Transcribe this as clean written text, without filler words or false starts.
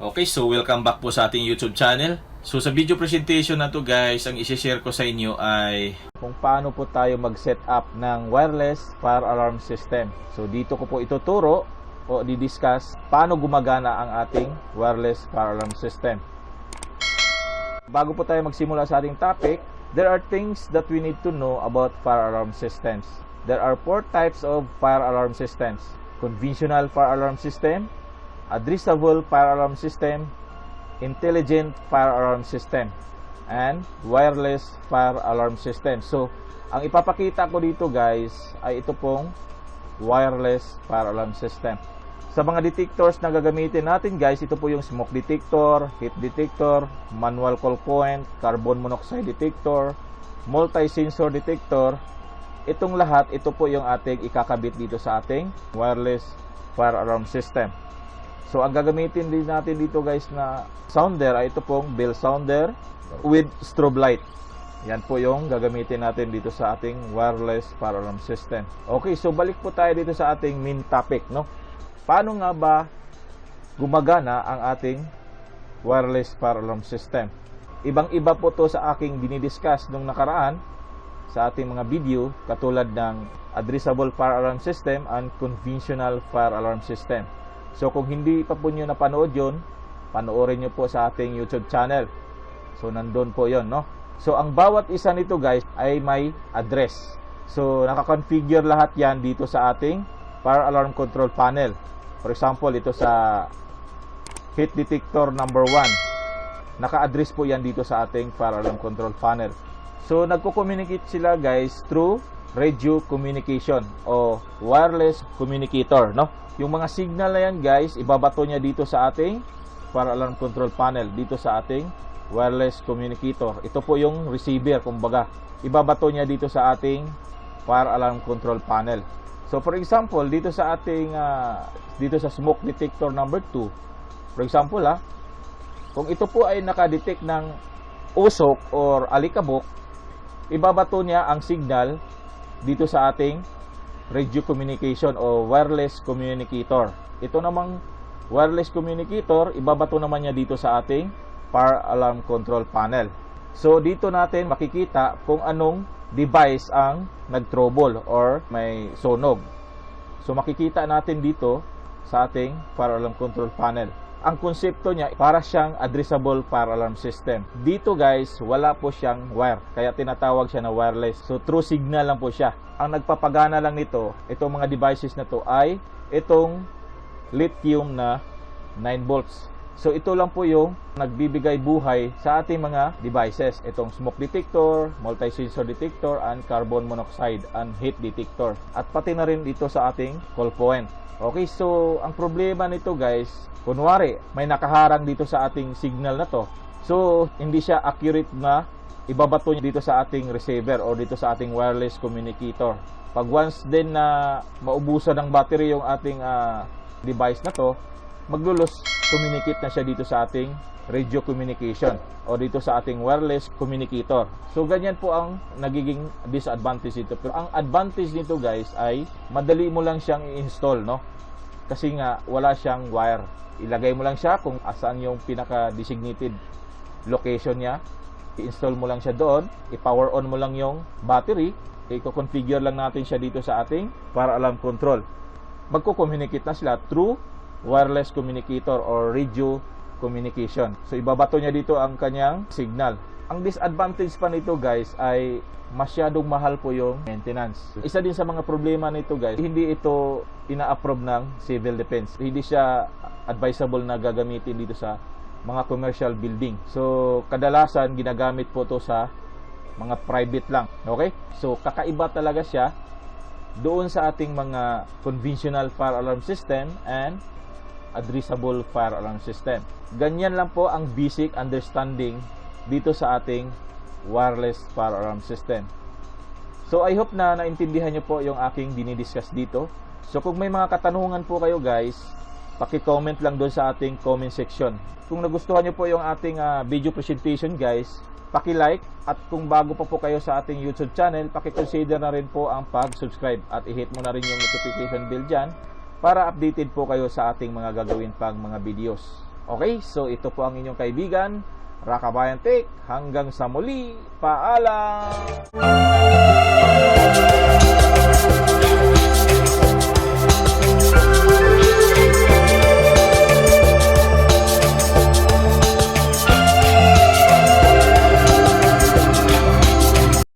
Okay, so welcome back po sa ating YouTube channel. So sa video presentation na to guys, ang isi-share ko sa inyo ay kung paano po tayo mag-set up ng wireless fire alarm system. So dito ko po ituturo o di-discuss paano gumagana ang ating wireless fire alarm system. Bago po tayo magsimula sa ating topic, there are things that we need to know about fire alarm systems. There are 4 types of fire alarm systems: conventional fire alarm system, addressable fire alarm system, intelligent fire alarm system, and wireless fire alarm system. So, ang ipapakita ko dito guys ay ito pong wireless fire alarm system. Sa mga detectors na gagamitin natin guys, ito po yung smoke detector, heat detector, manual call point, carbon monoxide detector, multi-sensor detector. Itong lahat, ito po yung ating ikakabit dito sa ating wireless fire alarm system. So, ang gagamitin din natin dito guys na sounder ay ito pong bell sounder with strobe light. Yan po yung gagamitin natin dito sa ating wireless fire alarm system. Okay, so balik po tayo dito sa ating main topic, no? Paano nga ba gumagana ang ating wireless fire alarm system? Ibang-iba po to sa aking dinidiscuss nung nakaraan sa ating mga video, katulad ng addressable fire alarm system and conventional fire alarm system. So kung hindi pa po nyo napanood yun, panoorin nyo po sa ating YouTube channel. So nandun po yon, no? So ang bawat isa nito guys ay may address. So nakakonfigure lahat yan dito sa ating fire alarm control panel. For example, ito sa heat detector number 1, naka-address po yan dito sa ating fire alarm control panel. So nagko-communicate sila guys through radio communication o wireless communicator, no? Yung mga signal na yan guys, ibabato niya dito sa ating fire alarm control panel, dito sa ating wireless communicator. Ito po yung receiver, kumbaga. Ibabato niya dito sa ating fire alarm control panel. So for example, dito sa ating dito sa smoke detector number 2, for example kung ito po ay nakadetect ng usok or alikabok, ibabato niya ang signal dito sa ating radio communication o wireless communicator. Ito namang wireless communicator, ibabato naman niya dito sa ating fire alarm control panel. So dito natin makikita kung anong device ang nag-trouble or may sunog. So makikita natin dito sa ating fire alarm control panel. Ang konsepto niya, para siyang addressable fire alarm system. Dito guys, wala po siyang wire, kaya tinatawag siya na wireless. So true signal lang po siya. Ang nagpapagana lang nito, itong mga devices na to ay itong lithium na 9 volts. So ito lang po yung nagbibigay buhay sa ating mga devices. Itong smoke detector, multi-sensor detector, and carbon monoxide and heat detector. At pati na rin dito sa ating call point. Okay, so ang problema nito guys, kunwari may nakaharang dito sa ating signal na to. So hindi siya accurate na ibabato niya dito sa ating receiver o dito sa ating wireless communicator. Pag once din na maubusan ng battery yung ating device na to, maglulos communicate na siya dito sa ating radio communication o dito sa ating wireless communicator. So ganyan po ang nagiging disadvantage nito. Pero ang advantage nito guys ay madali mo lang siyang i-install, no? Kasi nga wala siyang wire. Ilagay mo lang siya kung asan yung pinaka-designated location niya. I-install mo lang siya doon, i-power on mo lang yung battery, i-configure lang natin siya dito sa ating fire alarm control. Magko-communicate na sila through wireless communicator or radio communication. So ibabato niya dito ang kanyang signal. Ang disadvantage pa nito guys ay masyadong mahal po yung maintenance. Isa din sa mga problema nito guys, hindi ito ina-approve ng civil defense. Hindi siya advisable na gagamitin dito sa mga commercial building. So kadalasan ginagamit po to sa mga private lang. Okay? So kakaiba talaga siya doon sa ating mga conventional fire alarm system and addressable fire alarm system. Ganyan lang po ang basic understanding dito sa ating wireless fire alarm system. So I hope na naintindihan nyo po yung aking dinidiscuss dito. So kung may mga katanungan po kayo guys, paki-comment lang doon sa ating comment section. Kung nagustuhan nyo po yung ating video presentation guys, paki-like, at kung bago pa po kayo sa ating YouTube channel, paki-consider na rin po ang pag-subscribe at i-hit mo na rin yung notification bell dyan para updated po kayo sa ating mga gagawin pang mga videos. Okay, so ito po ang inyong kaibigan, Rakabayan Tech. Hanggang sa muli, paalam!